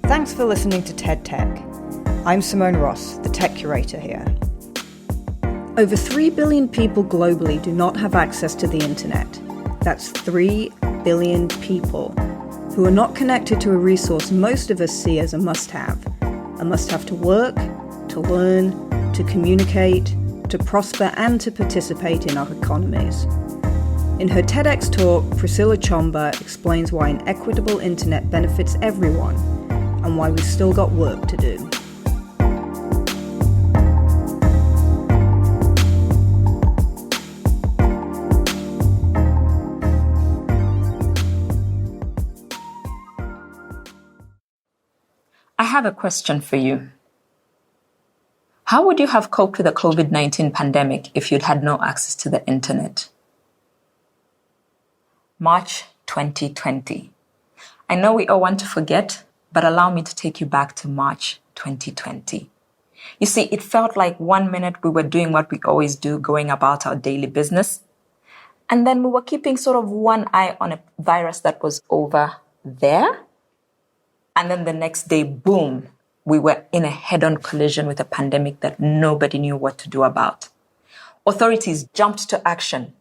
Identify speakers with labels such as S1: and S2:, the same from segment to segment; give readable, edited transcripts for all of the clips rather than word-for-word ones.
S1: Thanks for listening to TED Tech. I'm Simone Ross, the tech curator here. Over 3 billion people globally do not have access to the internet. That's 3 billion people who are not connected to a resource most of us see as a must-have to work, to learn, to communicate, to prosper, and to participate in our economies. In her TEDx talk, Priscilla Chomba explains why an equitable internet benefits everyone and why we've still got work to do.
S2: I have a question for you. How would you have coped with the COVID-19 pandemic if you'd had no access to the internet? March 2020. I know we all want to forget, but allow me to take you back to March 2020. You see, it felt like 1 minute we were doing what we always do, going about our daily business. And then we were keeping sort of one eye on a virus that was over there. And then the next day, boom, we were in a head-on collision with a pandemic that nobody knew what to do about. Authorities jumped to action.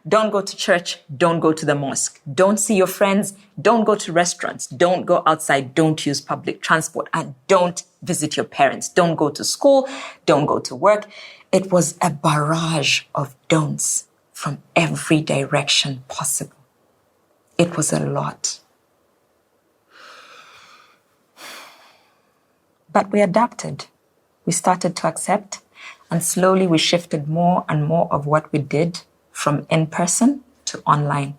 S2: Don't go to church, don't go to the mosque, don't see your friends, don't go to restaurants, don't go outside, don't use public transport, and don't visit your parents, don't go to school, don't go to work. It was a barrage of don'ts from every direction possible. It was a lot. But we adapted. We started to accept, and slowly we shifted more and more of what we did from in-person to online.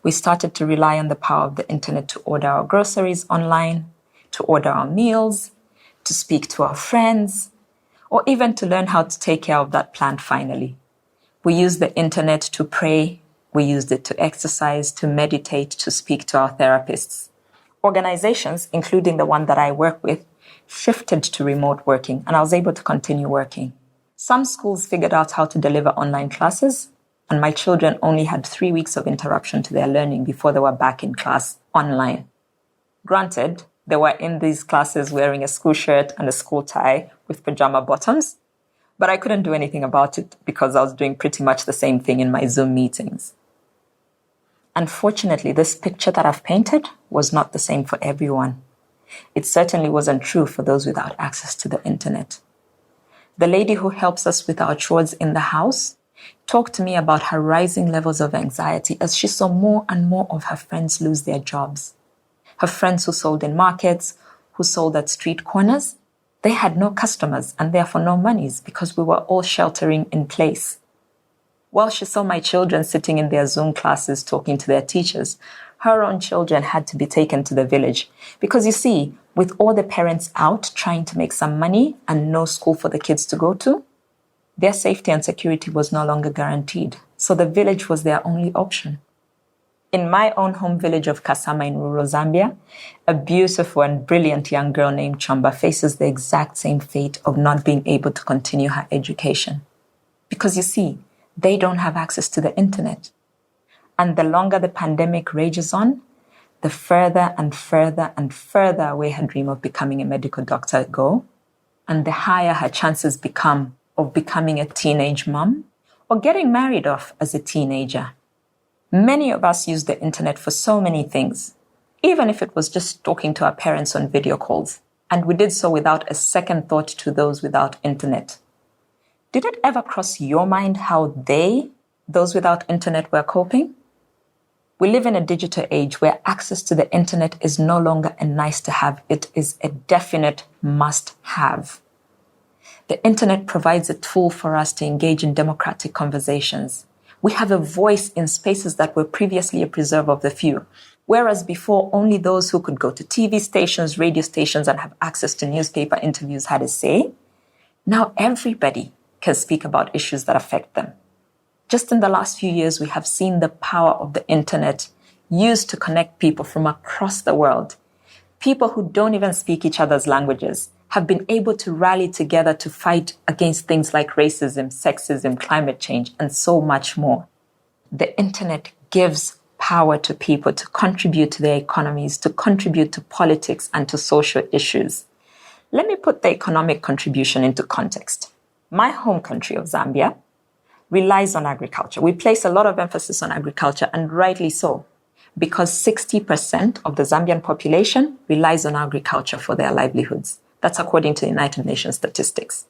S2: We started to rely on the power of the internet to order our groceries online, to order our meals, to speak to our friends, or even to learn how to take care of that plant finally. We used the internet to pray. We used it to exercise, to meditate, to speak to our therapists. Organizations, including the one that I work with, shifted to remote working, and I was able to continue working. Some schools figured out how to deliver online classes, and my children only had 3 weeks of interruption to their learning before they were back in class online. Granted, they were in these classes wearing a school shirt and a school tie with pajama bottoms, but I couldn't do anything about it because I was doing pretty much the same thing in my Zoom meetings. Unfortunately, this picture that I've painted was not the same for everyone. It certainly wasn't true for those without access to the internet. The lady who helps us with our chores in the house talked to me about her rising levels of anxiety as she saw more and more of her friends lose their jobs. Her friends who sold in markets, who sold at street corners, they had no customers and therefore no monies because we were all sheltering in place. While she saw my children sitting in their Zoom classes talking to their teachers, her own children had to be taken to the village. Because you see, with all the parents out trying to make some money and no school for the kids to go to, their safety and security was no longer guaranteed. So the village was their only option. In my own home village of Kasama in rural Zambia, a beautiful and brilliant young girl named Chomba faces the exact same fate of not being able to continue her education. Because you see, they don't have access to the internet. And the longer the pandemic rages on, the further and further and further away her dream of becoming a medical doctor go, and the higher her chances become of becoming a teenage mom or getting married off as a teenager. Many of us use the internet for so many things, even if it was just talking to our parents on video calls, and we did so without a second thought to those without internet. Did it ever cross your mind how those without internet, were coping? We live in a digital age where access to the internet is no longer a nice to have, it is a definite must have. The internet provides a tool for us to engage in democratic conversations. We have a voice in spaces that were previously a preserve of the few, whereas before only those who could go to TV stations, radio stations, and have access to newspaper interviews had a say. Now everybody can speak about issues that affect them. Just in the last few years, we have seen the power of the internet used to connect people from across the world. People who don't even speak each other's languages have been able to rally together to fight against things like racism, sexism, climate change, and so much more. The internet gives power to people to contribute to their economies, to contribute to politics and to social issues. Let me put the economic contribution into context. My home country of Zambia relies on agriculture. We place a lot of emphasis on agriculture, and rightly so, because 60% of the Zambian population relies on agriculture for their livelihoods. That's according to the United Nations statistics.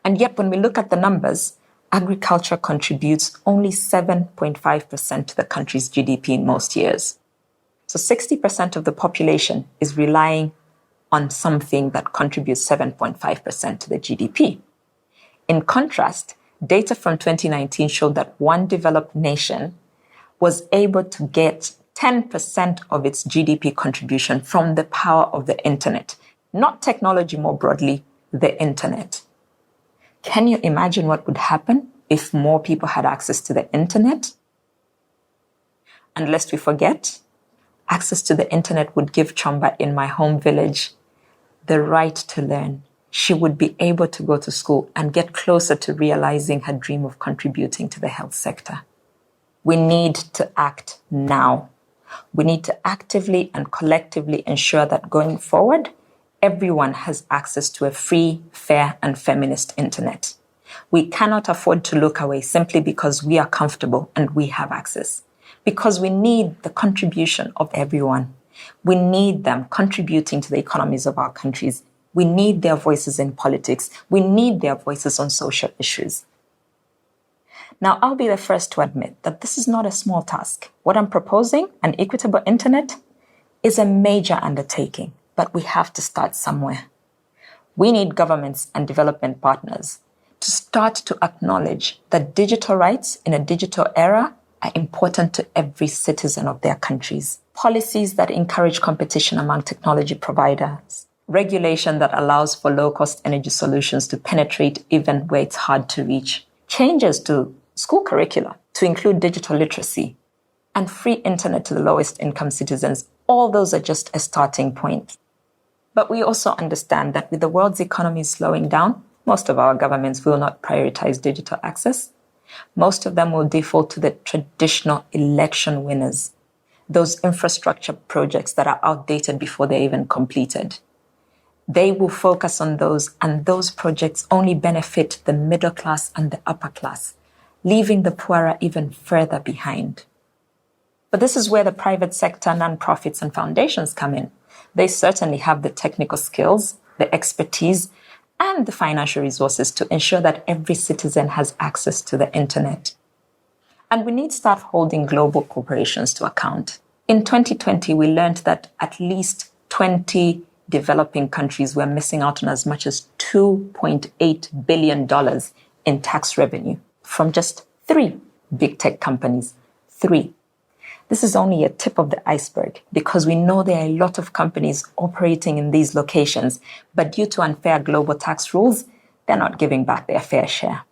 S2: And yet, when we look at the numbers, agriculture contributes only 7.5% to the country's GDP in most years. So 60% of the population is relying on something that contributes 7.5% to the GDP. In contrast, data from 2019 showed that one developed nation was able to get 10% of its GDP contribution from the power of the internet, not technology more broadly, the internet. Can you imagine what would happen if more people had access to the internet? And lest we forget, access to the internet would give Chomba in my home village the right to learn. She would be able to go to school and get closer to realizing her dream of contributing to the health sector. We need to act now. We need to actively and collectively ensure that going forward, everyone has access to a free, fair, and feminist internet. We cannot afford to look away simply because we are comfortable and we have access, because we need the contribution of everyone. We need them contributing to the economies of our countries. We need their voices in politics. We need their voices on social issues. Now, I'll be the first to admit that this is not a small task. What I'm proposing, an equitable internet, is a major undertaking, but we have to start somewhere. We need governments and development partners to start to acknowledge that digital rights in a digital era are important to every citizen of their countries. Policies that encourage competition among technology providers, regulation that allows for low-cost energy solutions to penetrate even where it's hard to reach, changes to school curricula to include digital literacy, and free internet to the lowest income citizens. All those are just a starting point. But we also understand that with the world's economy slowing down, most of our governments will not prioritize digital access. Most of them will default to the traditional election winners, those infrastructure projects that are outdated before they're even completed. They will focus on those, and those projects only benefit the middle class and the upper class, leaving the poorer even further behind. But this is where the private sector, nonprofits, and foundations come in. They certainly have the technical skills, the expertise, and the financial resources to ensure that every citizen has access to the internet. And we need to start holding global corporations to account. In 2020, we learned that at least 20 developing countries were missing out on as much as $2.8 billion in tax revenue from just 3 big tech companies. 3. This is only a tip of the iceberg because we know there are a lot of companies operating in these locations, but due to unfair global tax rules, they're not giving back their fair share.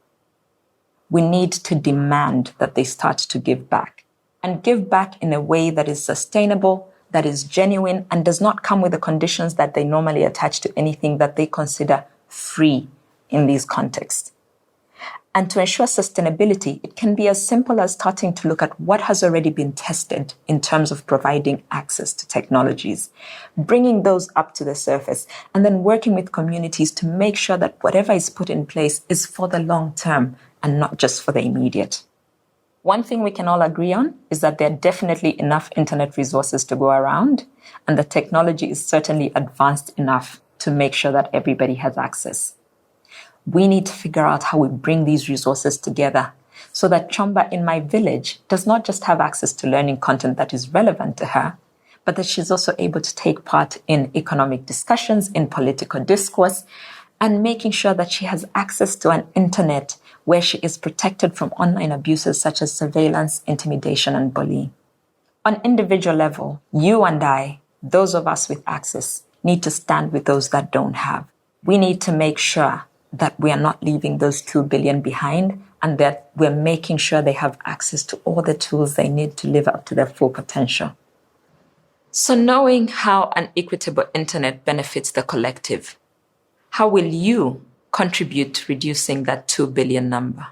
S2: We need to demand that they start to give back, and give back in a way that is sustainable, that is genuine, and does not come with the conditions that they normally attach to anything that they consider free in these contexts. And to ensure sustainability, it can be as simple as starting to look at what has already been tested in terms of providing access to technologies, bringing those up to the surface, and then working with communities to make sure that whatever is put in place is for the long term and not just for the immediate. One thing we can all agree on is that there are definitely enough internet resources to go around, and the technology is certainly advanced enough to make sure that everybody has access. We need to figure out how we bring these resources together so that Chomba in my village does not just have access to learning content that is relevant to her, but that she's also able to take part in economic discussions, in political discourse, and making sure that she has access to an internet where she is protected from online abuses such as surveillance, intimidation, and bullying. On individual level, you and I, those of us with access, need to stand with those that don't have. We need to make sure that we are not leaving those 2 billion behind, and that we're making sure they have access to all the tools they need to live up to their full potential. So knowing how an equitable internet benefits the collective, how will you contribute to reducing that 2 billion number?